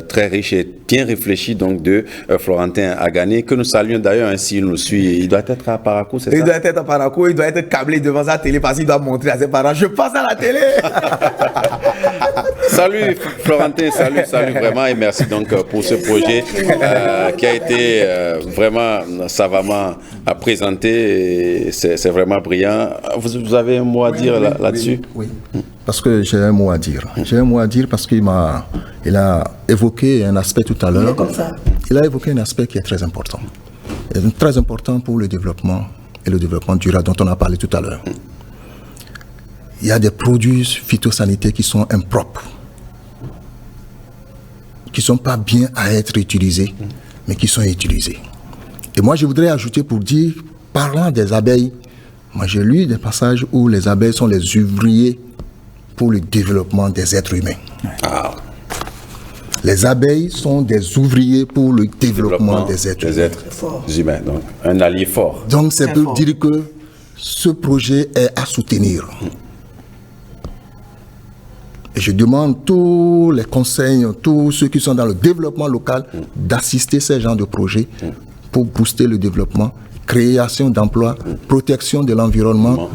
très riche et bien réfléchi donc, de Florentin Agani, que nous saluons d'ailleurs ainsi il nous suit. Il doit être à Parakou, c'est ça? Il doit être à Parakou, il doit être câblé devant sa télé parce qu'il doit montrer à ses parents, je passe à la télé. Salut Florentin, salut vraiment et merci donc pour ce projet qui a été vraiment savamment présenté. C'est vraiment brillant. Vous avez un mot à dire là-dessus? Oui. Parce que j'ai un mot à dire. J'ai un mot à dire parce qu'il a évoqué un aspect tout à l'heure. Il a évoqué un aspect qui est très important. Et très important pour le développement et le développement durable dont on a parlé tout à l'heure. Il y a des produits phytosanitaires qui sont impropres, qui ne sont pas bien à être utilisés, mais qui sont utilisés. Et moi, je voudrais ajouter pour dire, parlant des abeilles, moi j'ai lu des passages où les abeilles sont les ouvriers pour le développement des êtres humains. Ah. Les abeilles sont des ouvriers pour le développement des êtres humains. Donc, un allié fort. Donc, c'est pour dire que ce projet est à soutenir. Et je demande tous les conseils, tous ceux qui sont dans le développement local, d'assister à ces genres de projets pour booster le développement, création d'emplois, protection de l'environnement,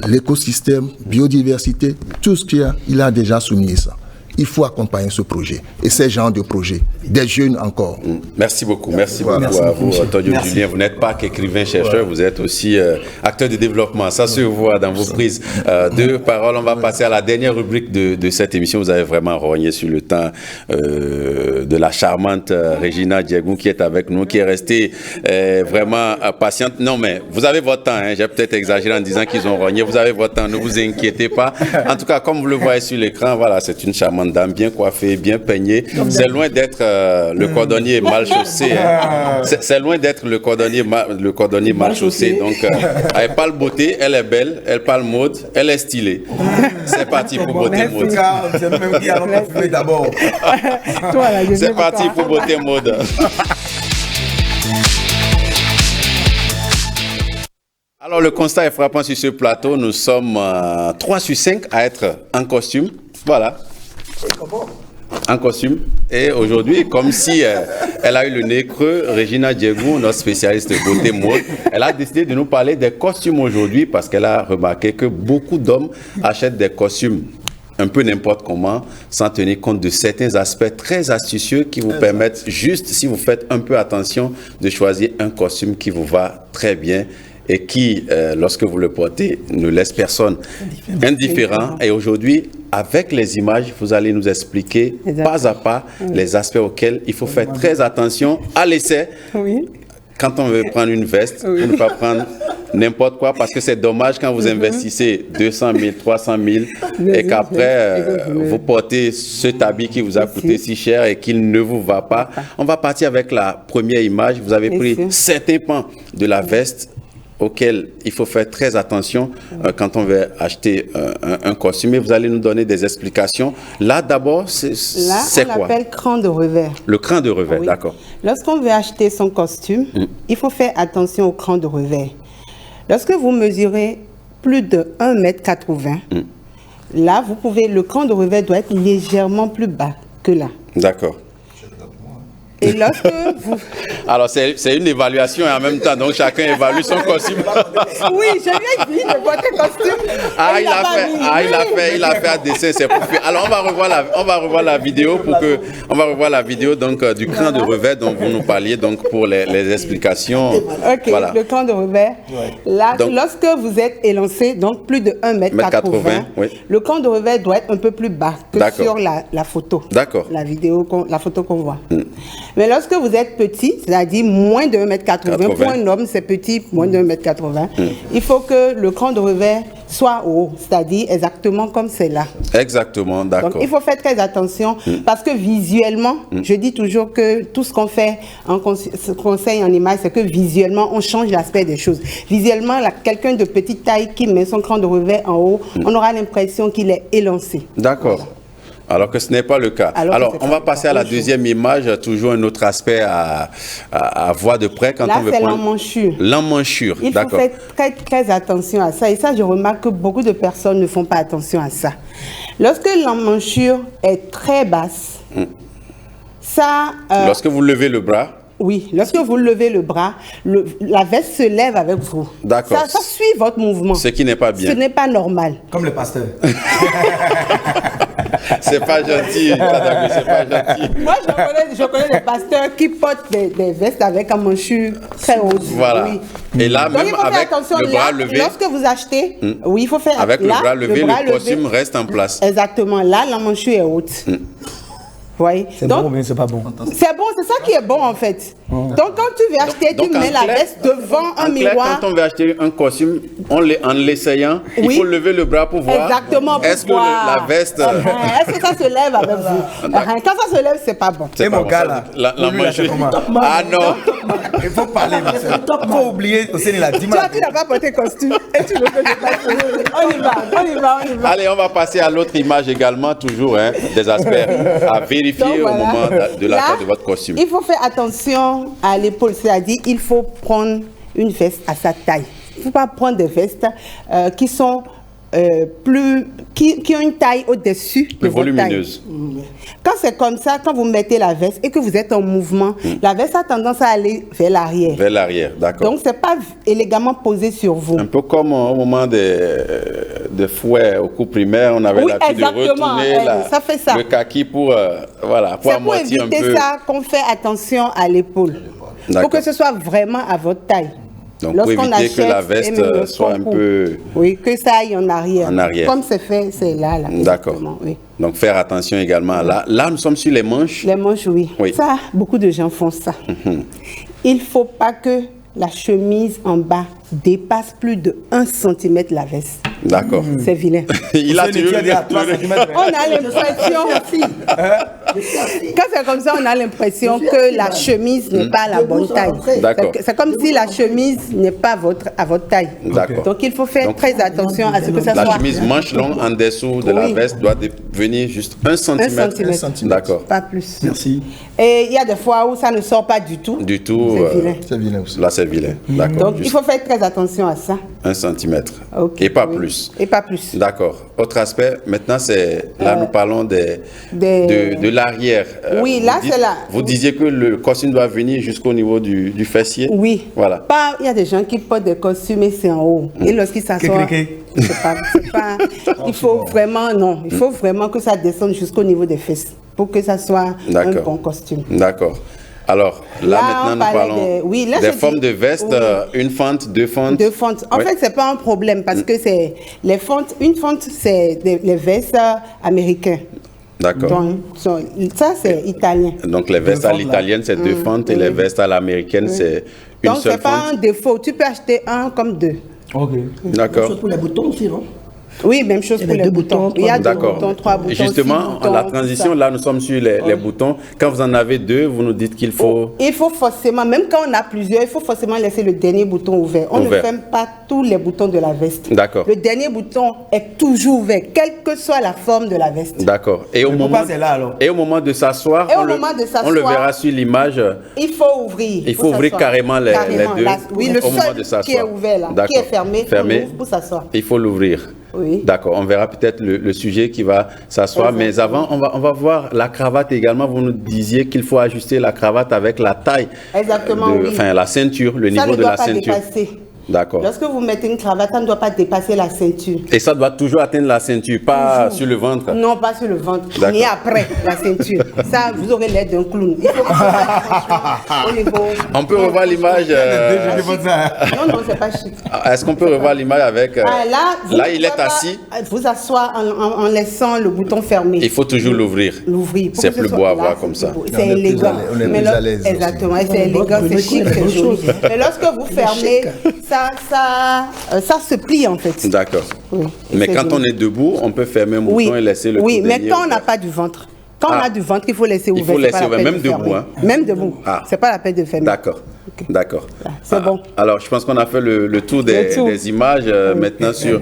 l'écosystème, biodiversité, tout ce qu'il y a, il a déjà souligné ça. Il faut accompagner ce projet et ces genres de projets, des jeunes encore. Merci beaucoup, merci beaucoup à vous, Antonio Julien. Vous n'êtes pas qu'écrivain, chercheur, vous êtes aussi acteur de développement. Ça se voit dans vos prises de parole. On va passer à la dernière rubrique de cette émission. Vous avez vraiment rogné sur le temps de la charmante Regina Diegou qui est avec nous, qui est restée vraiment patiente. Non, mais vous avez votre temps. Hein. J'ai peut-être exagéré en disant qu'ils ont rogné. Vous avez votre temps, ne vous inquiétez pas. En tout cas, comme vous le voyez sur l'écran, voilà, c'est une charmante dame bien coiffée, bien peignée. C'est loin d'être le cordonnier mal chaussé. Hein. C'est loin d'être le cordonnier mal chaussé. Donc, elle parle beauté, elle est belle, elle parle mode, elle est stylée. C'est parti pour beauté mode. C'est parti pour beauté mode. Alors, le constat est frappant sur ce plateau. Nous sommes 3 sur 5 à être en costume. Voilà. En costume. Et aujourd'hui, comme si elle a eu le nez creux, Regina Diegou, notre spécialiste de beauté mode, elle a décidé de nous parler des costumes aujourd'hui parce qu'elle a remarqué que beaucoup d'hommes achètent des costumes un peu n'importe comment, sans tenir compte de certains aspects très astucieux qui vous permettent juste, si vous faites un peu attention, de choisir un costume qui vous va très bien et qui, lorsque vous le portez, ne laisse personne indifférent. Et aujourd'hui, avec les images, vous allez nous expliquer pas à pas les aspects auxquels il faut faire très attention à l'essai. Oui. Quand on veut prendre une veste, on ne peut pas prendre n'importe quoi parce que c'est dommage quand vous investissez 200 000, 300 000 et qu'après vous portez cet habit qui vous a coûté si cher et qu'il ne vous va pas. On va partir avec la première image. Vous avez pris certains pans de la veste auquel il faut faire très attention quand on veut acheter un costume. Et vous allez nous donner des explications. Là, d'abord, c'est quoi? On l'appelle cran de revers. Le cran de revers, oui. D'accord. Lorsqu'on veut acheter son costume, il faut faire attention au cran de revers. Lorsque vous mesurez plus de 1,80 m, là, le cran de revers doit être légèrement plus bas que là. D'accord. Et lorsque vous... Alors, c'est une évaluation et en même temps, donc chacun évalue son costume. Oui, je lui ai dit de votre costume. Ah, il a fait un dessin, c'est pour faire. Alors, on va revoir la vidéo donc du cran de revers dont vous nous parliez donc pour les explications. Ok, voilà. Le cran de revers. Là, donc, lorsque vous êtes élancé, donc plus de 1m80, oui. Le cran de revers doit être un peu plus bas que sur la photo. D'accord. La photo qu'on voit. Mais lorsque vous êtes petit, c'est-à-dire moins de 1m80, pour un homme c'est petit, moins de 1m80, il faut que le cran de revers soit haut, c'est-à-dire exactement comme c'est là. Exactement, d'accord. Donc il faut faire très attention parce que visuellement, je dis toujours que tout ce qu'on fait en conseil en image, c'est que visuellement, on change l'aspect des choses. Visuellement, quelqu'un de petite taille qui met son cran de revers en haut, on aura l'impression qu'il est élancé. D'accord. Voilà. Alors que ce n'est pas le cas. Alors on va passer à la deuxième image, toujours un autre aspect à voir de près quand là, on veut prendre... Là, c'est l'emmanchure. L'emmanchure, d'accord. Il faut faire très attention à ça. Et ça, je remarque que beaucoup de personnes ne font pas attention à ça. Lorsque l'emmanchure est très basse, ça... Lorsque vous levez le bras... Oui, lorsque vous levez le bras, la veste se lève avec vous. D'accord. Ça suit votre mouvement. Ce qui n'est pas bien. Ce n'est pas normal. Comme le pasteur. C'est pas gentil, c'est pas gentil. Moi, je connais des pasteurs qui portent des vestes avec un manchure très haute. Voilà. Oui. Et là, donc, même avec le bras levé... Lorsque vous achetez, oui, il faut faire... Avec le bras levé, le costume reste en place. Exactement. Là, la manchure est haute. Oui. C'est bon ou bien c'est pas bon? C'est bon, c'est ça qui est bon en fait. Donc quand tu veux acheter, tu mets la veste devant un miroir. Quand on veut acheter un costume, en l'essayant, il faut lever le bras pour voir. Exactement. Est-ce que la veste... Est-ce que ça se lève avec vous? Quand ça se lève, c'est pas bon. C'est mon gars là. La manchure. Ah non. Il faut parler, ma soeur. Il faut oublier aussi la dimanche. Tu n'as pas porté costume et tu le fais pas. On y va. Allez, on va passer à l'autre image également, toujours des aspects à vérifier. Donc, voilà. Au moment de l'achat de votre costume. Il faut faire attention à l'épaule, c'est-à-dire il faut prendre une veste à sa taille. Il ne faut pas prendre des vestes qui sont qui ont une taille au-dessus de votre volumineuse. Taille. Quand c'est comme ça, quand vous mettez la veste et que vous êtes en mouvement, la veste a tendance à aller vers l'arrière. Vers l'arrière, d'accord. Donc, ce n'est pas élégamment posé sur vous. Un peu comme au moment des fouets au cours primaire, on avait l'habitude de retourner le kaki pour amortir un peu. C'est pour éviter ça qu'on fait attention à l'épaule. Pour que ce soit vraiment à votre taille. Donc, pour éviter que la veste soit un peu... Oui, que ça aille en arrière. En arrière. Comme c'est fait, c'est là. D'accord. Oui. Donc, faire attention également. Là, nous sommes sur les manches. Les manches, oui. Ça, beaucoup de gens font ça. Il ne faut pas que la chemise en bas dépasse plus de 1 cm la veste. D'accord. C'est vilain. Il a toujours dit à 3 cm. On a l'impression aussi. Quand c'est comme ça, on a l'impression que la chemise n'est pas à la bonne taille. C'est comme si la chemise n'est pas à votre taille. D'accord. Donc il faut faire très attention à ce que ça soit. La chemise manche longue en dessous de la veste doit devenir juste 1 cm. 1 cm. D'accord. Pas plus. Merci. Et il y a des fois où ça ne sort pas du tout. Du tout. C'est vilain aussi. Là, c'est vilain. D'accord. Donc il faut faire très attention à ça. 1 cm. Et pas plus. Et pas plus. D'accord. Autre aspect, maintenant, c'est là, nous parlons de l'arrière. Oui, là, c'est là. Vous disiez que le costume doit venir jusqu'au niveau du fessier. Oui. Voilà. Il y a des gens qui portent des costumes et c'est en haut. Et lorsqu'ils s'assoient, c'est pas. Il faut vraiment que ça descende jusqu'au niveau des fesses pour que ça soit un bon costume. D'accord. Alors, là maintenant, nous parlons des formes de veste, une fente, 2 fentes. 2 fentes. En fait, ce n'est pas un problème parce que c'est les fentes. Une fente, c'est les vestes américaines. D'accord. Donc, ça, c'est italien. Donc, les vestes à l'italienne, c'est 2 fentes et les vestes à l'américaine, c'est une seule fente. Donc, ce n'est pas un défaut. Tu peux acheter un comme 2. Ok. D'accord. Pour les boutons aussi, non? Oui, même chose pour les boutons. Il y a 2 boutons, 3 boutons. Justement, boutons, la transition, là, nous sommes sur les boutons. Quand vous en avez 2, vous nous dites qu'il faut... Il faut forcément, même quand on a plusieurs, il faut forcément laisser le dernier bouton ouvert. On ne ferme pas tous les boutons de la veste. D'accord. Le dernier bouton est toujours ouvert, quelle que soit la forme de la veste. D'accord. Et au moment de s'asseoir, on le verra sur l'image. Il faut ouvrir. Il faut ouvrir carrément les 2. Oui, le seul qui est ouvert là, qui est fermé, pour s'asseoir. Il faut l'ouvrir. Oui. D'accord, on verra peut-être le sujet qui va s'asseoir. Mais avant, on va voir la cravate également. Vous nous disiez qu'il faut ajuster la cravate avec la taille. Exactement, oui. Enfin, la ceinture, le niveau de la ceinture. Ça ne doit pas dépasser. D'accord. Lorsque vous mettez une cravate, ça ne doit pas dépasser la ceinture. Et ça doit toujours atteindre la ceinture, pas sur le ventre? Non, pas sur le ventre, ni après la ceinture. Ça, vous aurez l'air d'un clown. Il faut que au niveau... On peut revoir l'image. Non, non, c'est pas chic. Est-ce qu'on peut revoir l'image avec... là, il est assis. Vous asseoir en laissant le bouton fermé. Il faut toujours l'ouvrir. L'ouvrir. C'est plus beau à voir comme ça. C'est élégant. On est plus à l'aise. Exactement, c'est élégant, c'est chic, c'est joli. Mais lorsque vous fermez, ça se plie en fait. D'accord. Oui, mais quand on est debout, on peut fermer un bouton et laisser le Oui, tout mais derrière quand on n'a pas du ventre. Quand on a du ventre, il faut laisser ouvert. Il faut laisser ouvert, même debout. Hein. Même debout. Ah. C'est pas la peine de fermer. D'accord. Okay. D'accord. C'est bon. Alors, je pense qu'on a fait le tour des images. Maintenant sur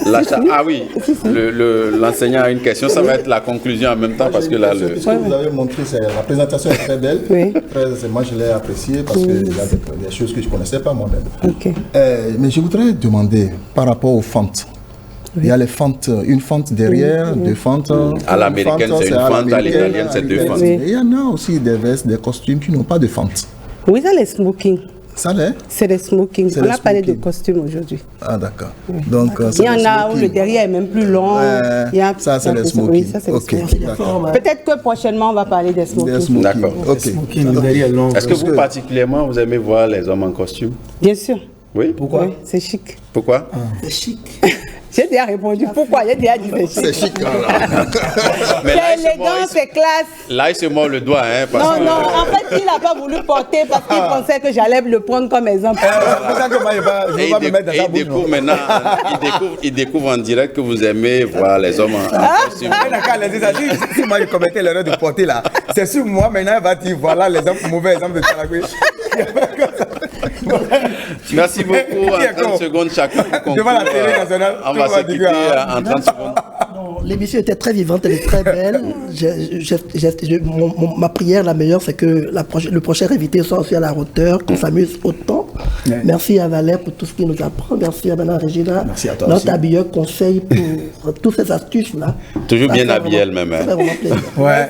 l'achat. Ah oui, l'enseignant a une question. Ça va être la conclusion en même temps parce que là... Ce que vous avez montré, la présentation est très belle. Oui. Moi, je l'ai appréciée parce qu'il y a des choses que je ne connaissais pas moi-même. Okay. Mais je voudrais demander par rapport aux fentes. Il y a les fentes, une fente derrière, deux fentes. À l'américaine, c'est une fente, à l'italienne, c'est deux fentes. Oui. Il y en a aussi des vestes, des costumes qui n'ont pas de fente. Oui, ça, les smoking. Ça l'est? C'est des smoking. On a parlé de costumes aujourd'hui. Ah, d'accord. Donc, il y en a où le derrière est même plus long. Ça, c'est les smoking. Oui, ça, c'est les smoking. Peut-être que prochainement, on va parler des smoking. D'accord. Ok. Est-ce que vous, particulièrement, vous aimez voir les hommes en costume? Bien sûr. Oui. Pourquoi? Oui, c'est chic. Pourquoi? C'est chic. J'ai déjà répondu. Pourquoi? J'ai déjà dit c'est chic. C'est chic. C'est élégant, c'est classe. Là, il se mord le doigt. Hein, parce non, en fait, il n'a pas voulu porter parce qu'il pensait que j'allais le prendre comme exemple. C'est pour ça que moi, je ne vais pas me mettre dans sa bouche. Découvre maintenant, il découvre en direct que vous aimez voir les hommes en costume. Si moi, je commettais l'erreur de porter là, c'est sur moi, maintenant, il va dire voilà les mauvais exemples de Talagoué. Merci beaucoup. En 30 secondes chacun. Devant la télé nationale. On va s'occuper en 30 secondes. L'émission était très vivante, elle est très belle. Ma prière, la meilleure, c'est que le prochain invité soit aussi à la hauteur, qu'on s'amuse autant. Merci à Valère pour tout ce qu'il nous apprend. Merci à Mme Regina, notre habilleur conseil pour toutes ces astuces-là. Toujours bien habillé elle-même. Ça fait vraiment plaisir. Ouais.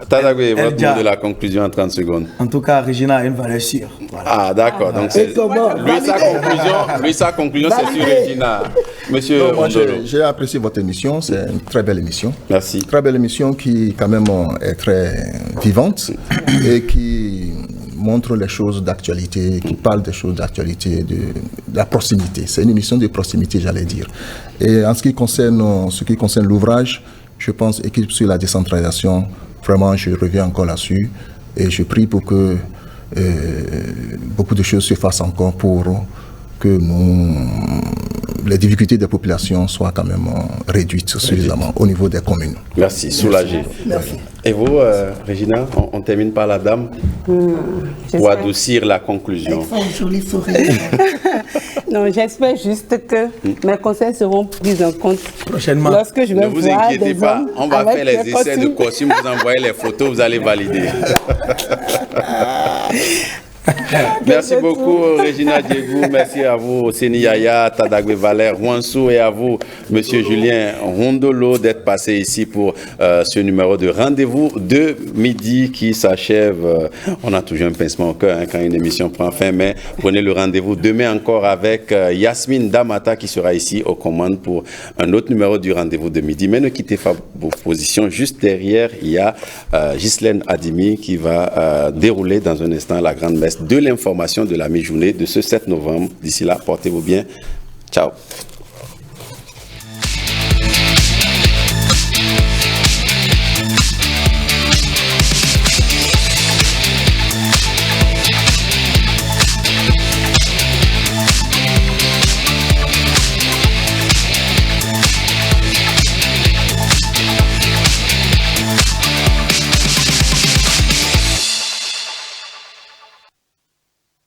Tadagoué, votre mot de la conclusion en 30 secondes. En tout cas, Regina a une valeur sûre. Voilà. Ah, d'accord. Donc, sa conclusion, c'est sur Regina. Monsieur Rondolo. J'ai apprécié votre émission. C'est une très belle émission. Merci. Très belle émission qui, quand même, est très vivante et qui montre les choses d'actualité, qui parle des choses d'actualité, de la proximité. C'est une émission de proximité, j'allais dire. Et en ce qui concerne l'ouvrage, je pense, équipe sur la décentralisation, vraiment, je reviens encore là-dessus et je prie pour que beaucoup de choses se fassent encore pour que les difficultés des populations soient quand même réduites suffisamment au niveau des communes. Merci, soulagé. Merci. Et vous, Regina, on termine par la dame pour adoucir la conclusion. Avec un joli sourire. Non, j'espère juste que mes conseils seront pris en compte prochainement. Lorsque je vais ne vous inquiétez pas, on va faire les essais de costumes, vous envoyez les photos, vous allez valider. Merci beaucoup, Regina Diégou. Merci à vous, Seni Yaya, Tadagoué Valère, Wansou, et à vous, Monsieur Julien Rondolo, d'être passé ici pour ce numéro de rendez-vous de midi qui s'achève. On a toujours un pincement au cœur quand une émission prend fin, mais prenez le rendez-vous demain encore avec Yasmine Damata qui sera ici aux commandes pour un autre numéro du rendez-vous de midi. Mais ne quittez pas vos positions. Juste derrière, il y a Ghislaine Adimi qui va dérouler dans un instant la grande messe de l'information de la mi-journée de ce 7 novembre. D'ici là, portez-vous bien. Ciao.